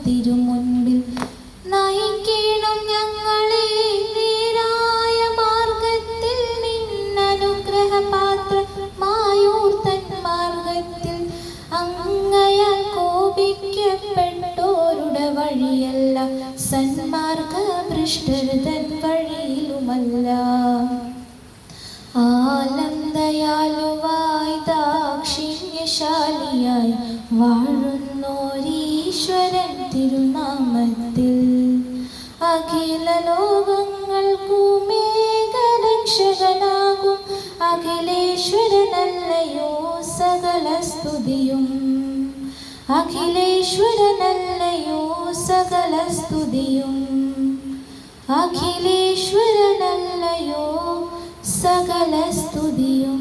തിരുമുൻപിൽ നയിക്കണം ഞങ്ങളെ നേരായ മാർഗത്തിൽ നിന്നനുഗ്രഹപാത്രമായോർത്തൻ മാർഗത്തിൽ അങ്ങയാൽ കോപിക്കപ്പെട്ടോരുടെ വഴിയല്ല സന്മാർഗ ഭ്രഷ്ടൻ വഴിയിലുമല്ല. ആലംദയാലുവായി ദാക്ഷിണ്യശാലിയായി വാഴുന്നോരീശ്വരൻ തിരുനാമത്തിൽ അഖില ലോകങ്ങൾക്കുമേകരക്ഷകനാകും അഖിലേശ്വരനല്ലയോ സകല സ്തുതിയും. അഖിലേശ്വരനല്ലയോ സകല സ്തുതിയും. അഖിലേശ്വരനല്ലയോ സകല സ്തുതിയും.